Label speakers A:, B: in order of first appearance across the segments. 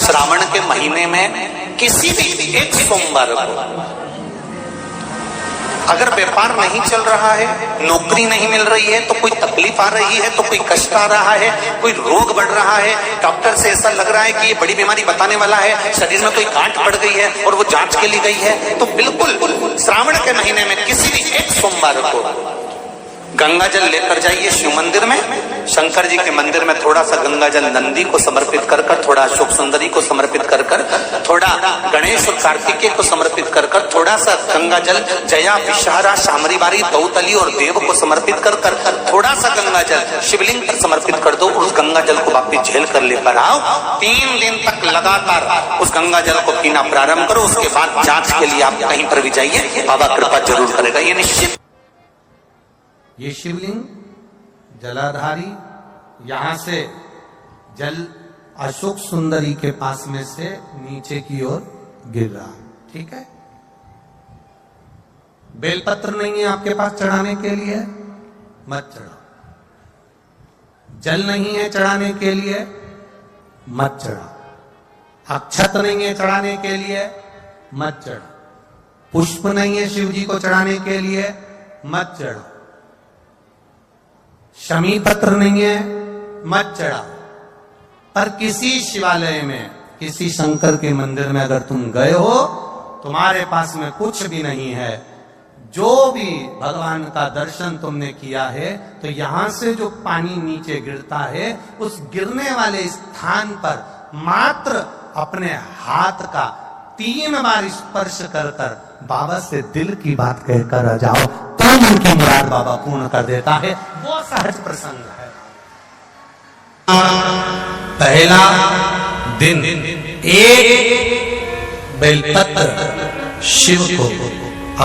A: श्रावण के महीने में किसी भी एक सोमवार को अगर व्यापार नहीं चल रहा है, नौकरी नहीं मिल रही है, तो कोई तकलीफ आ रही है, तो कोई कष्ट आ रहा है, कोई रोग बढ़ रहा है, डॉक्टर से ऐसा लग रहा है कि ये बड़ी बीमारी बताने वाला है, शरीर में कोई गांठ पड़ गई है और वो जांच के लिए गई है, तो बिल्कुल श्रावण के महीने में किसी भी एक सोमवार को गंगा जल लेकर जाइए शिव मंदिर में, शंकर जी के मंदिर में थोड़ा सा गंगा जल नंदी को समर्पित कर कर, थोड़ा अशोक सुंदरी को समर्पित कर कर, थोड़ा गणेश और कार्तिकेय को समर्पित कर कर, थोड़ा सा गंगा जल जया विषहारा शामरी बारी दौतली और देव को समर्पित कर कर, थोड़ा सा गंगा जल शिवलिंग पर समर्पित कर दो और उस गंगा जल को वापिस झेल कर लेकर आओ। 3 दिन तक लगातार उस गंगा जल को पीना प्रारंभ करो। उसके बाद जांच के लिए आप कहीं पर भी जाइए, बाबा कृपा जरूर करेगा, ये निश्चित।
B: ये शिवलिंग जलाधारी, यहां से जल अशोक सुंदरी के पास में से नीचे की ओर गिर रहा, ठीक है। बेलपत्र नहीं है आपके पास चढ़ाने के लिए, मत चढ़ाओ। जल नहीं है चढ़ाने के लिए, मत चढ़ाओ। अक्षत नहीं है चढ़ाने के लिए, मत चढ़ाओ। पुष्प नहीं है शिव जी को चढ़ाने के लिए, मत चढ़ाओ। शमी पत्र नहीं है, मत चढ़ाओ। पर किसी शिवालय में, किसी शंकर के मंदिर में अगर तुम गए हो, तुम्हारे पास में कुछ भी नहीं है, जो भी भगवान का दर्शन तुमने किया है, तो यहां से जो पानी नीचे गिरता है, उस गिरने वाले स्थान पर मात्र अपने हाथ का 3 बार स्पर्श कर कर बाबा से दिल की बात कहकर आ जाओ, तो उनकी मुराद बाबा पूर्ण कर देता है। वो सहज प्रसंग है। पहला दिन एक बेलपत्र शिव को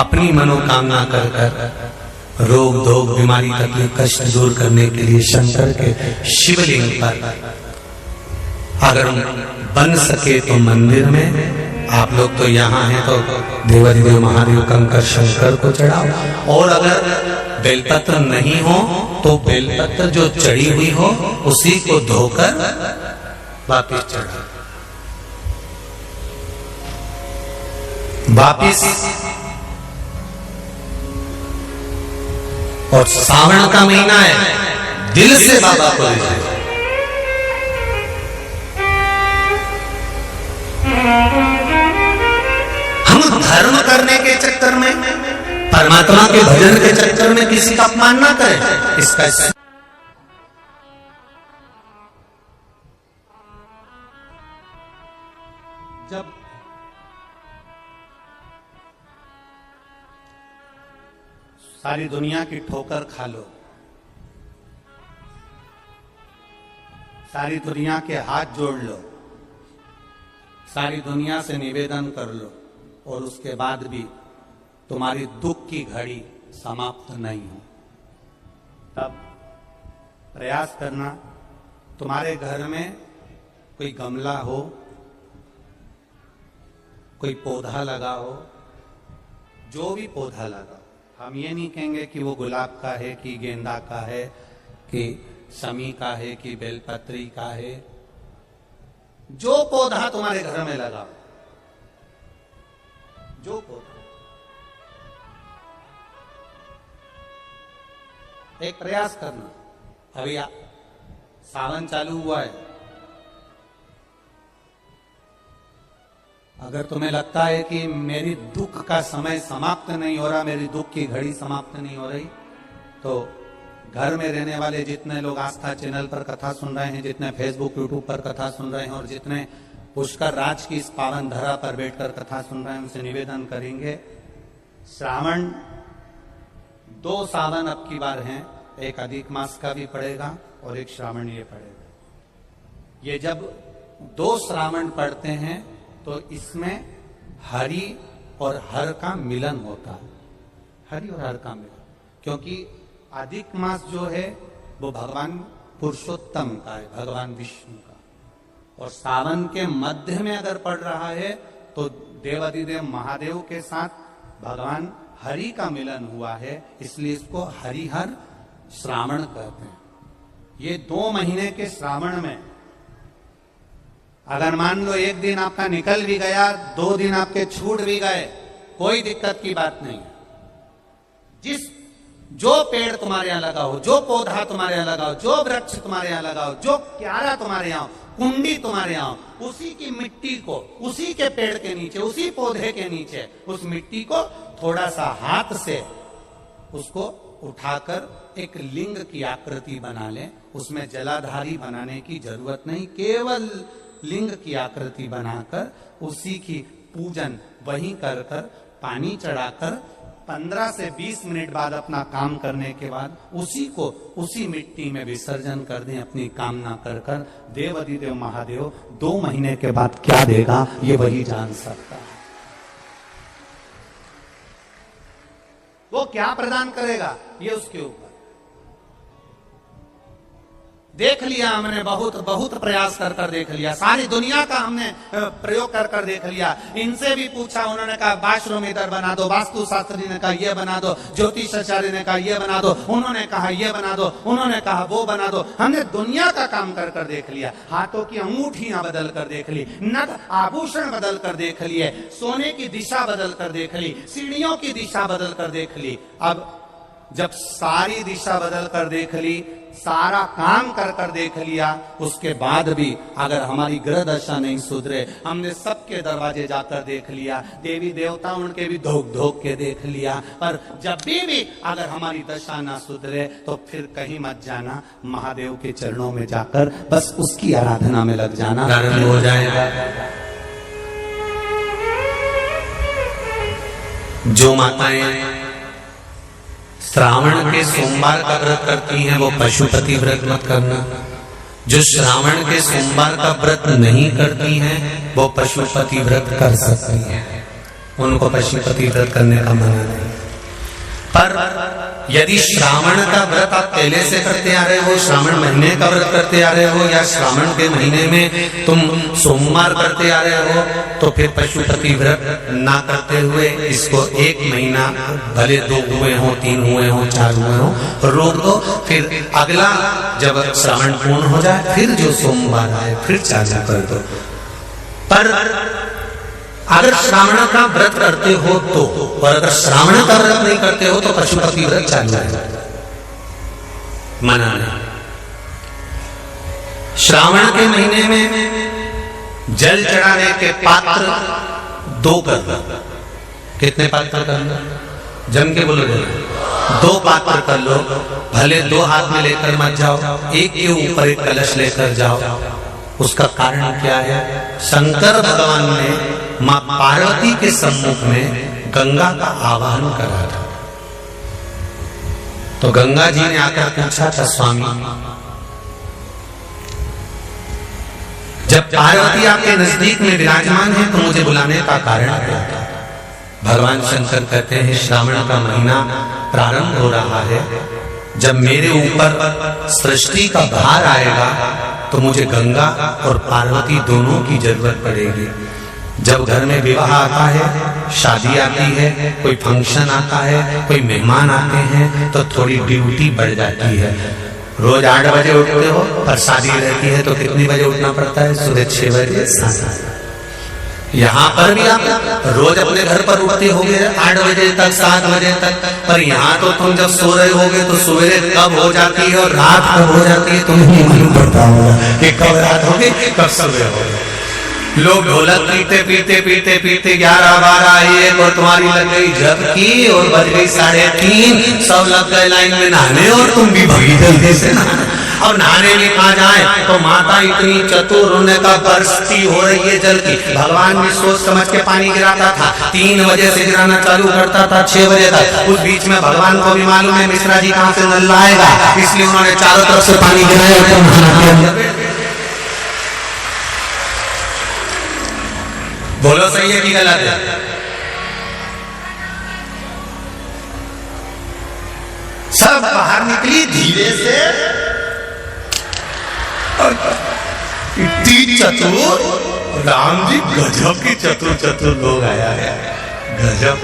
B: अपनी मनोकामना कर कर रोग धोग बीमारी तकलीफ कष्ट दूर करने के लिए शंकर के शिवलिंग पर अगर बन सके तो मंदिर में, आप लोग तो यहाँ हैं तो देवाधिदेव महादेव कंकर शंकर को चढ़ाओ। और अगर बेलपत्र नहीं हो तो बेलपत्र जो चढ़ी हुई हो उसी को धोकर वापिस चढ़ाओ। वापिस और सावन का महीना है, दिल से बाबा को ले जाए। हम धर्म करने के चक्कर में, परमात्मा के भजन के चक्कर में किसी का अपमान ना करें। इसका जब सारी दुनिया की ठोकर खा लो, सारी दुनिया के हाथ जोड़ लो, सारी दुनिया से निवेदन कर लो, और उसके बाद भी तुम्हारी दुख की घड़ी समाप्त नहीं हो, तब प्रयास करना तुम्हारे घर में कोई गमला हो, कोई पौधा लगा हो, जो भी पौधा लगा, हम ये नहीं कहेंगे कि वो गुलाब का है कि गेंदा का है कि शमी का है कि बेलपत्री का है, जो पौधा तुम्हारे घर में लगा, जो पौधा, एक प्रयास करना। अभी सावन चालू हुआ है, अगर तुम्हें लगता है कि मेरी दुख का समय समाप्त नहीं हो रहा, मेरी दुख की घड़ी समाप्त नहीं हो रही, तो घर में रहने वाले जितने लोग आस्था चैनल पर कथा सुन रहे हैं, जितने फेसबुक यूट्यूब पर कथा सुन रहे हैं, और जितने पुष्कर राज की इस पावन धरा पर बैठकर कथा सुन रहे हैं, उनसे निवेदन करेंगे, श्रावण 2 सावन अब की बार हैं, एक अधिक मास का भी पड़ेगा और एक श्रावण ये पड़ेगा। ये जब 2 श्रावण पड़ते हैं तो इसमें हरि और हर का मिलन होता है, हरि और हर का मिलन, क्योंकि अधिक मास जो है वो भगवान पुरुषोत्तम का है, भगवान विष्णु का, और सावन के मध्य में अगर पड़ रहा है तो देवाधिदेव महादेव के साथ भगवान हरि का मिलन हुआ है, इसलिए इसको हरिहर श्रावण कहते हैं। ये 2 महीने के श्रावण में अगर मान लो एक दिन आपका निकल भी गया, 2 दिन आपके छूट भी गए, कोई दिक्कत की बात नहीं है। जो पेड़ तुम्हारे यहां लगा हो, जो पौधा तुम्हारे यहां लगा हो, जो वृक्ष तुम्हारे यहां लगा हो, जो क्यारा तुम्हारे यहां, कुंडी तुम्हारे यहां, उसी की मिट्टी को, उसी के पेड़ के नीचे, उसी पौधे के नीचे, उस मिट्टी को थोड़ा सा हाथ से उसको उठाकर एक लिंग की आकृति बना ले। उसमें जलाधारी बनाने की जरूरत नहीं, केवल लिंग की आकृति बनाकर उसी की पूजन वहीं कर पानी चढ़ाकर 15 से 20 मिनट बाद अपना काम करने के बाद उसी को उसी मिट्टी में विसर्जन कर दें, अपनी कामना कर देवाधिदेव महादेव 2 महीने के बाद क्या देगा ये वही जान सकता है। वो क्या प्रदान करेगा ये उसके ऊपर। देख लिया हमने, बहुत प्रयास कर देख लिया, सारी दुनिया का हमने प्रयोग कर देख लिया। इनसे भी पूछा, उन्होंने कहा वाशरूम इधर बना दो, वास्तु शास्त्री ने कहा ये बना दो, ज्योतिषाचार्य ने कहा ये बना दो, उन्होंने कहा ये बना दो, उन्होंने कहा वो बना दो। हमने दुनिया का काम कर देख लिया, हाथों की अंगूठियां बदल कर देख ली, नग आभूषण बदल कर देख लिए, सोने की दिशा बदल कर देख ली, सीढ़ियों की दिशा बदल कर देख ली। अब जब सारी दिशा बदल कर देख ली, सारा काम कर देख लिया, उसके बाद भी अगर हमारी ग्रह दशा नहीं सुधरे, हमने सबके दरवाजे जाकर देख लिया, देवी देवता उनके भी धोख के देख लिया, पर जब भी अगर हमारी दशा ना सुधरे तो फिर कहीं मत जाना, महादेव के चरणों में जाकर बस उसकी आराधना में लग जाना, हो जाएगा।
A: जो माताएं श्रावण के सोमवार का व्रत करती हैं वो पशुपति व्रत मत करना। जो श्रावण के सोमवार का व्रत नहीं करती हैं वो पशुपति व्रत कर सकती हैं, उनको पशुपति व्रत करने का मना नहीं। पर यदि श्रावण का व्रत आप पहले से करते आ रहे हो, श्रावण महीने का व्रत करते आ रहे हो, या श्रावण के महीने में तुम सोमवार करते आ रहे हो, तो फिर पशुपति व्रत ना करते हुए इसको 1 महीना, भले 2 हुए हो, 3 हुए हो, 4 हुए हो, रोक दो। फिर अगला जब श्रावण पूर्ण हो जाए फिर जो सोमवार आए फिर चालू कर दो। पर अगर श्रावण का व्रत करते हो तो, और अगर श्रावण का व्रत नहीं करते हो तो पशुपति व्रत चालू है, मना नहीं। श्रावण के महीने में जल चढ़ाने के पात्र 2 कर दो। कितने पात्र कर लो? जम के बोलो, 2 पात्र कर लो, भले 2 हाथ में लेकर मत जाओ, एक के ऊपर एक कलश लेकर जाओ। उसका कारण क्या है? शंकर भगवान ने मां पार्वती के सम्मुख में गंगा का आवाहन करा था, तो गंगा जी ने आकर पूछा था, स्वामी जब पार्वती आपके नजदीक में विराजमान है तो मुझे बुलाने का कारण क्या था? भगवान शंकर कहते हैं श्रावण का महीना प्रारंभ हो रहा है, जब मेरे ऊपर सृष्टि का भार आएगा तो मुझे गंगा और पार्वती दोनों की जरूरत पड़ेगी। जब घर में विवाह आता है, शादी आती है, कोई फंक्शन आता है, कोई मेहमान आते हैं, तो थोड़ी ड्यूटी बढ़ जाती है। रोज 8 बजे उठते हो, पर शादी रहती है तो कितनी बजे उठना पड़ता है? सुबह 6 बजे, 7। यहाँ पर भी आप रोज अपने घर पर उठते होगे 8 बजे तक, 7 बजे तक, पर यहाँ तो तुम जब सो रहे होगे तो सवेरे कब हो जाती है और रात कब हो जाती है तुम्हें मालूम पड़ता होगा कि कब रात होगी कब सुबह होगी। लोग ढोलक पीते 11, 12, 1 और तुम्हारी लग गई झपकी और बज गई 3:30, सब लग गए लाइन में नहाने और तुम भी भगी जल्दी से नहाने। और नहाने भी कहा जाए तो माता इतनी चतुर, उन्हें का बरसती हो रही है जल की। भगवान भी सोच समझ के पानी गिराता था, 3 बजे से गिराना चालू करता था 6 बजे तक। उस बीच में भगवान को भी मालूम है मिश्रा जी कहां से नल लाएगा, इसलिए उन्होंने चारों तरफ से पानी गिराया। बोलो सही है कि गलत है? सब बाहर निकली धीरे से, इतनी चतुर राम जी, गजब की चतुर लोग आया है, गजब।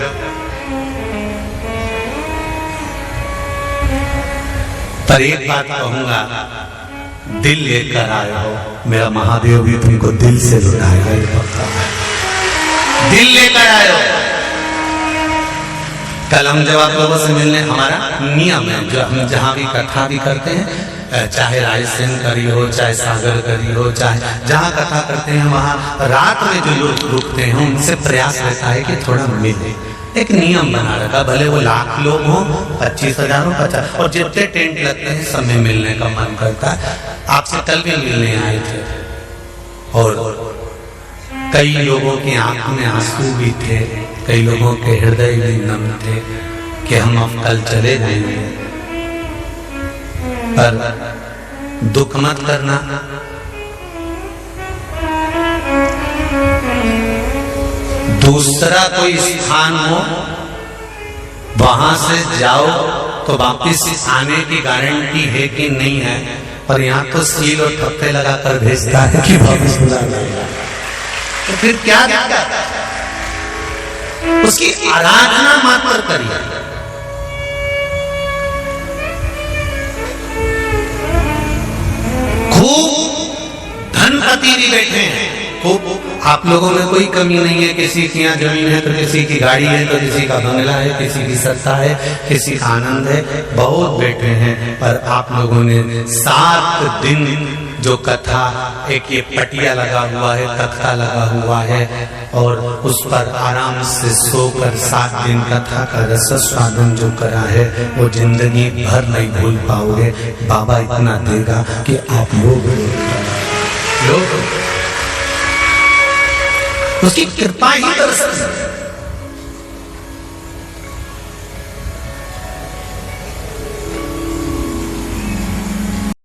A: पर एक बात कहूंगा,
B: दिल लेकर आए हो, मेरा महादेव भी तुमको दिल से लुटाएगा, ये पक्का है। दिल लेकर आए हो। कल हम जब आप लोगों से मिलने, हमारा नियम है, जो हम जहां भी कथा भी करते हैं, चाहे रायसेन करी हो, चाहे सागर करी हो, चाहे जहां कथा करते हैं, वहां रात में जो लोग रुकते हैं उनसे प्रयास रहता है कि थोड़ा मिले। एक नियम बना रखा, भले वो 1,00,000 लोग हो, 25,000 हो, 50, और जितने टेंट लगते हैं सब में मिलने का मन करता है। आपसे कल भी मिलने आए थे और कई लोगों की आंख में आंसू भी थे, कई लोगों के हृदय भी नम थे कि हम अब कल चले जाएंगे, पर दुख मत करना। दूसरा कोई स्थान हो, वहां से जाओ तो वापिस आने की गारंटी है कि नहीं है, पर यहाँ तो सील और ठप्पे लगाकर भेजता है कि वापिस बुला लेगा। तो फिर क्या दिक्कत? उसकी आराधना मात्र करिए। खूब धनपति भी बैठे हैं, खूब, आप लोगों में कोई कमी नहीं है। किसी की यहाँ जमीन है तो किसी की गाड़ी है, तो किसी का बंगला है, किसी की सत्ता है, किसी का आनंद है, बहुत बैठे हैं। पर आप लोगों ने 7 दिन जो कथा, एक ये पटिया लगा हुआ है, तख्ता लगा हुआ है, और उस पर आराम से सोकर 7 दिन कथा का रस स्वादन जो करा है, वो जिंदगी भर नहीं भूल पाओगे। बाबा इतना देगा कि आप लोग उसकी कृपा ही दर्शन